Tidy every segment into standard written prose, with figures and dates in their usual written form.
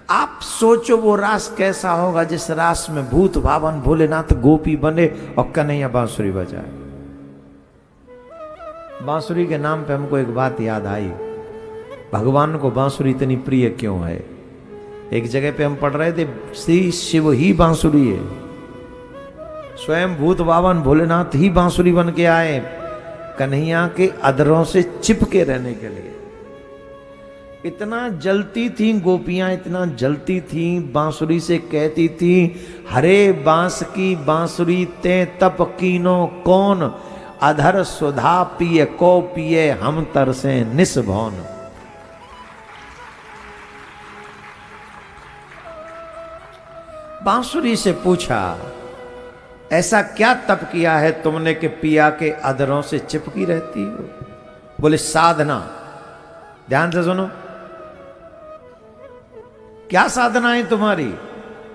आप सोचो वो रास कैसा होगा जिस रास में भूत भावन भोलेनाथ गोपी बने और कन्हैया बांसुरी बजाए। बांसुरी के नाम पे हमको एक बात याद आई, भगवान को बांसुरी इतनी प्रिय क्यों है। एक जगह पे हम पढ़ रहे थे श्री शिव ही बांसुरी है, स्वयं भूत भावन भोलेनाथ ही बांसुरी बन के आए कन्हैया के अधरों से चिपके रहने के लिए। इतना जलती थी गोपियां, इतना जलती थी, बांसुरी से कहती थी हरे बांस की बांसुरी ते तप कीनो कौन, अधर सुधा पिए को पिए हम तरसे निस्भौन। बांसुरी से पूछा ऐसा क्या तप किया है तुमने कि पिया के अधरों से चिपकी रहती हो। बोले साधना। ध्यान से सुनो, क्या साधनाएं तुम्हारी।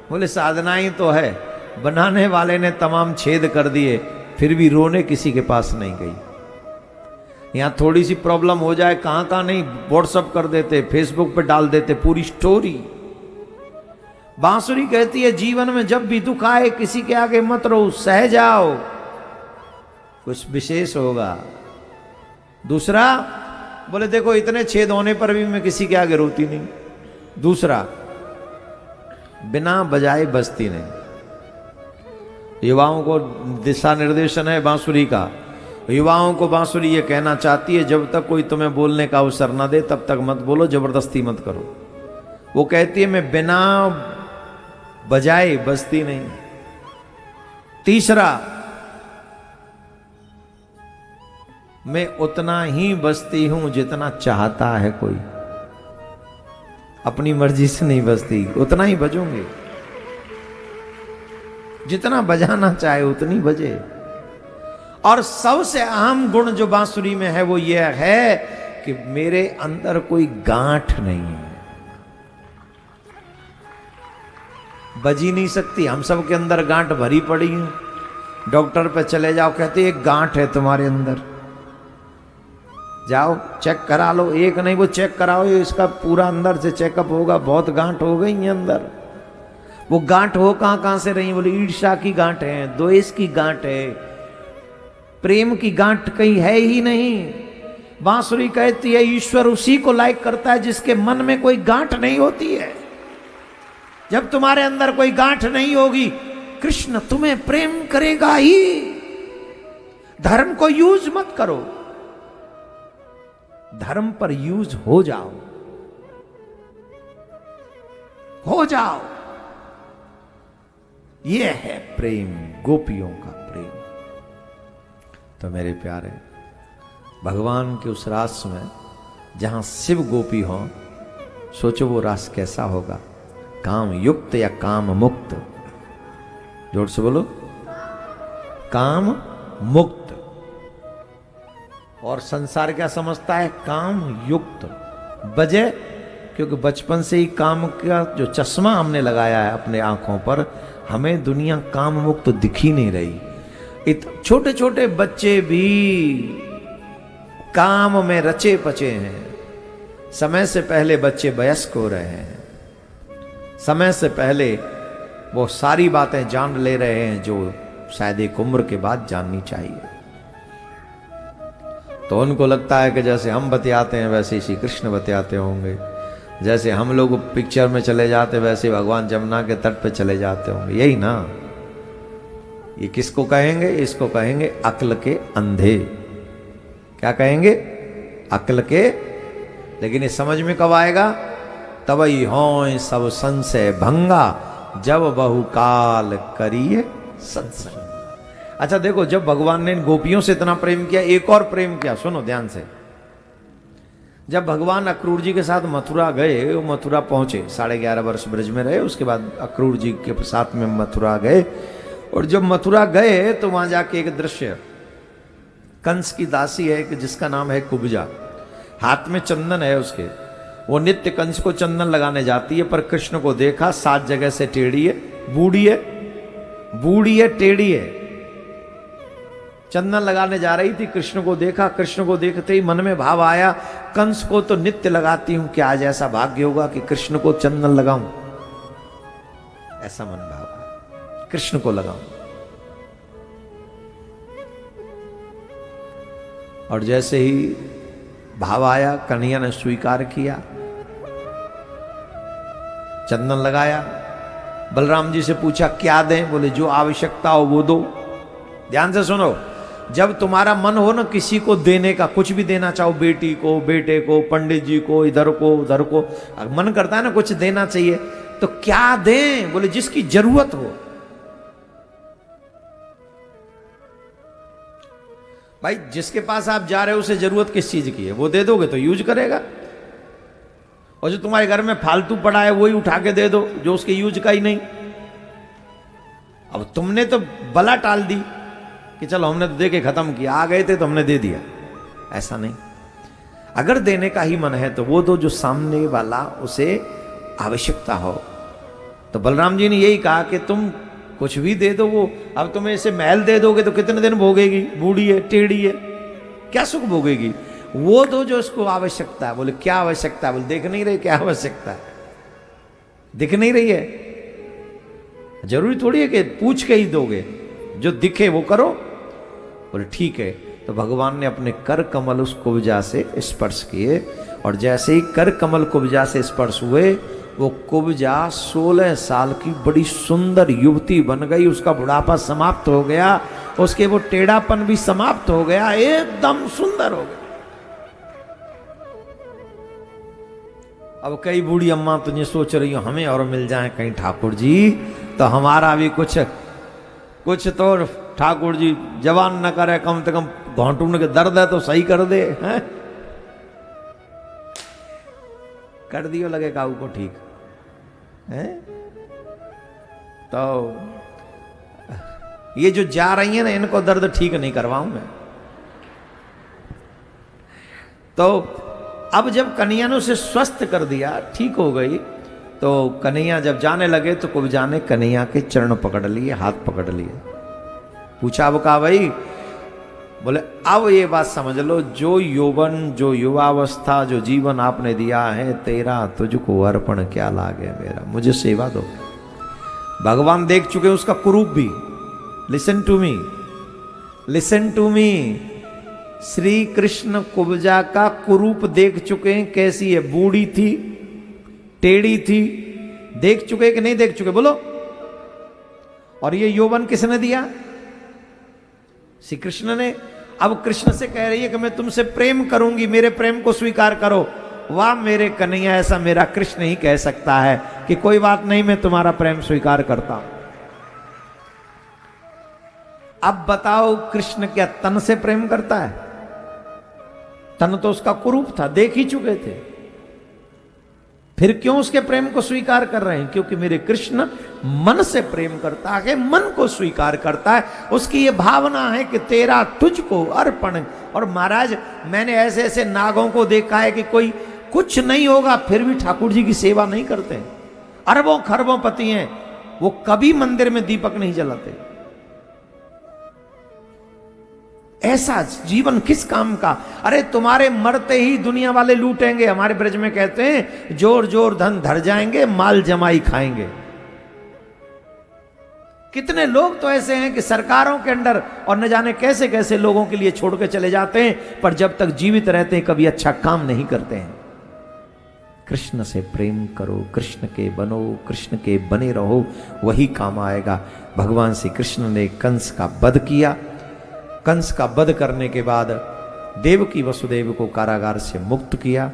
बोले साधनाएं तो है, बनाने वाले ने तमाम छेद कर दिए फिर भी रोने किसी के पास नहीं गई। यहां थोड़ी सी प्रॉब्लम हो जाए कहां कहां नहीं व्हाट्सअप कर देते, फेसबुक पे डाल देते पूरी स्टोरी। बांसुरी कहती है जीवन में जब भी दुख आए किसी के आगे मत रो, सह जाओ, कुछ विशेष होगा। दूसरा बोले देखो इतने छेद होने पर भी मैं किसी के आगे रोती नहीं। दूसरा बिना बजाए बजती नहीं। युवाओं को दिशा निर्देशन है बांसुरी का। युवाओं को बांसुरी ये कहना चाहती है जब तक कोई तुम्हें बोलने का अवसर ना दे तब तक मत बोलो, जबरदस्ती मत करो। वो कहती है मैं बिना बजाए बजती नहीं। तीसरा मैं उतना ही बजती हूं जितना चाहता है कोई, अपनी मर्जी से नहीं बजती, उतना ही बजूंगी। जितना बजाना चाहे उतनी बजे। और सबसे अहम गुण जो बांसुरी में है वो ये है कि मेरे अंदर कोई गांठ नहीं है, बज ही नहीं सकती। हम सब के अंदर गांठ भरी पड़ी है। डॉक्टर पे चले जाओ कहते एक गांठ है तुम्हारे अंदर, जाओ चेक करा लो। एक नहीं वो चेक कराओ, इसका पूरा अंदर से चेकअप होगा, बहुत गांठ हो गई है अंदर। वो गांठ हो कहां से रही। बोले ईर्ष्या की गांठ है, द्वेष की गांठ है, प्रेम की गांठ कहीं है ही नहीं। बांसुरी कहती है ईश्वर उसी को लाइक करता है जिसके मन में कोई गांठ नहीं होती है। जब तुम्हारे अंदर कोई गांठ नहीं होगी कृष्ण तुम्हें प्रेम करेगा ही। धर्म को यूज मत करो, धर्म पर यूज हो जाओ, हो जाओ। यह है प्रेम, गोपियों का प्रेम। तो मेरे प्यारे भगवान के उस रास में जहां शिव गोपी हो, सोचो वो रास कैसा होगा। काम युक्त या काम मुक्त, जोर से बोलो, काम मुक्त। और संसार क्या समझता है, काम युक्त। बजे क्योंकि बचपन से ही काम का जो चश्मा हमने लगाया है अपने आंखों पर, हमें दुनिया काम मुक्त दिख ही नहीं रही। छोटे छोटे बच्चे भी काम में रचे पचे हैं। समय से पहले बच्चे वयस्क हो रहे हैं, समय से पहले वो सारी बातें जान ले रहे हैं जो शायद एक उम्र के बाद जाननी चाहिए। तो उनको लगता है कि जैसे हम बतियाते हैं वैसे ही श्री कृष्ण बतियाते होंगे, जैसे हम लोग पिक्चर में चले जाते वैसे भगवान जमुना के तट पे चले जाते होंगे। यही ना, ये किसको कहेंगे, इसको कहेंगे अक्ल के अंधे। क्या कहेंगे, अक्ल के। लेकिन ये समझ में कब आएगा, तबई हो सब संशय भंगा, जब बहुकाल करिए सत्संग। अच्छा देखो, जब भगवान ने गोपियों से इतना प्रेम किया, एक और प्रेम किया, सुनो ध्यान से। जब भगवान अक्रूर जी के साथ मथुरा गए, वो मथुरा पहुंचे, 11.5 वर्ष ब्रज में रहे, उसके बाद अक्रूर जी के साथ में मथुरा गए। और जब मथुरा गए तो वहां जाके एक दृश्य, कंस की दासी है कि जिसका नाम है कुब्जा, हाथ में चंदन है उसके, वो नित्य कंस को चंदन लगाने जाती है। पर कृष्ण को देखा 7 जगह से टेढ़ी है, बूढ़ी है, बूढ़ी है, टेढ़ी है, चंदन लगाने जा रही थी। कृष्ण को देखा, कृष्ण को देखते ही मन में भाव आया, कंस को तो नित्य लगाती हूं, क्या आज ऐसा भाग्य होगा कि कृष्ण को चंदन लगाऊं। ऐसा मन भाव कृष्ण को लगाऊं। और जैसे ही भाव आया, कन्हैया ने स्वीकार किया, चंदन लगाया। बलराम जी से पूछा क्या दें? बोले जो आवश्यकता हो वो दो। ध्यान से सुनो, जब तुम्हारा मन हो ना किसी को देने का, कुछ भी देना चाहो, बेटी को, बेटे को, पंडित जी को, इधर को उधर को, मन करता है ना कुछ देना चाहिए, तो क्या दें? बोले जिसकी जरूरत हो। भाई जिसके पास आप जा रहे हो उसे जरूरत किस चीज की है, वो दे दोगे तो यूज करेगा। और जो तुम्हारे घर में फालतू पड़ा है वही उठा के दे दो, जो उसके यूज का ही नहीं। अब तुमने तो बला टाल दी कि चलो हमने तो दे के खत्म किया, आ गए थे तो हमने दे दिया। ऐसा नहीं, अगर देने का ही मन है तो वो दो जो सामने वाला उसे आवश्यकता हो। तो बलराम जी ने यही कहा कि तुम कुछ भी दे दो, वो अब तुम्हें इसे महल दे दोगे तो कितने दिन भोगेगी, बूढ़ी है, टेढ़ी है, क्या सुख भोगेगी। वो दो जो उसको आवश्यकता है। बोले क्या आवश्यकता है? बोले देख नहीं रहे क्या आवश्यकता है, दिख नहीं रही है। जरूरी थोड़ी है कि पूछ के ही दोगे, जो दिखे वो करो। बोले ठीक है। तो भगवान ने अपने कर कमल उस कुब्जा से स्पर्श किए, और जैसे ही कर कमल कुब्जा से स्पर्श हुए, वो कुब्जा 16 साल की बड़ी सुंदर युवती बन गई। उसका बुढ़ापा समाप्त हो गया, उसके वो टेढ़ापन भी समाप्त हो गया, एकदम सुंदर हो गया। अब कई बूढ़ी अम्मा तुझे सोच रही हो हमें और मिल जाए कहीं ठाकुर जी, तो हमारा भी कुछ तो ठाकुर जी जवान न करे, कम से कम घोंटून के दर्द है तो सही कर दे, हैं? कर दियो लगे काऊ को ठीक है। तो ये जो जा रही है ना, इनको दर्द ठीक नहीं करवाऊं मैं। तो अब जब कन्हैया ने उसे स्वस्थ कर दिया, ठीक हो गई, तो कन्हैया जब जाने लगे तो कुब्जा ने कन्हैया के चरण पकड़ लिए, हाथ पकड़ लिए। पूछा अब कहा भाई? बोले अब ये बात समझ लो, जो यौवन, जो युवावस्था, जो जीवन आपने दिया है, तेरा तुझको अर्पण क्या लागे मेरा, मुझे सेवा दो। भगवान देख चुके उसका कुरूप भी। Listen to me, listen to me. Shri Krishna Kubja का कुरूप देख चुके हैं, कैसी है, बूढ़ी थी, टेढ़ी थी, देख चुके कि नहीं देख चुके बोलो। और ये यौवन किसने दिया? श्री कृष्ण ने। अब कृष्ण से कह रही है कि मैं तुमसे प्रेम करूंगी, मेरे प्रेम को स्वीकार करो। वाह मेरे कन्हैया, ऐसा मेरा कृष्ण ही कह सकता है कि कोई बात नहीं, मैं तुम्हारा प्रेम स्वीकार करता हूं। अब बताओ कृष्ण क्या तन से प्रेम करता है? तन तो उसका कुरूप था, देख ही चुके थे, फिर क्यों उसके प्रेम को स्वीकार कर रहे हैं? क्योंकि मेरे कृष्ण मन से प्रेम करता है, मन को स्वीकार करता है। उसकी ये भावना है कि तेरा तुझको अर्पण। और महाराज मैंने ऐसे ऐसे नागों को देखा है कि कोई कुछ नहीं होगा फिर भी ठाकुर जी की सेवा नहीं करते। अरबों खरबों पति हैं, वो कभी मंदिर में दीपक नहीं जलाते। ऐसा जीवन किस काम का? अरे तुम्हारे मरते ही दुनिया वाले लूटेंगे। हमारे ब्रज में कहते हैं जोर जोर धन धर जाएंगे, माल जमाई खाएंगे। कितने लोग तो ऐसे हैं कि सरकारों के अंडर और न जाने कैसे कैसे लोगों के लिए छोड़ के चले जाते हैं, पर जब तक जीवित रहते हैं कभी अच्छा काम नहीं करते हैं। कृष्ण से प्रेम करो, कृष्ण के बनो, कृष्ण के बने रहो, वही काम आएगा। भगवान श्री कृष्ण ने कंस का वध किया। कंस का वध करने के बाद देवकी वसुदेव को कारागार से मुक्त किया।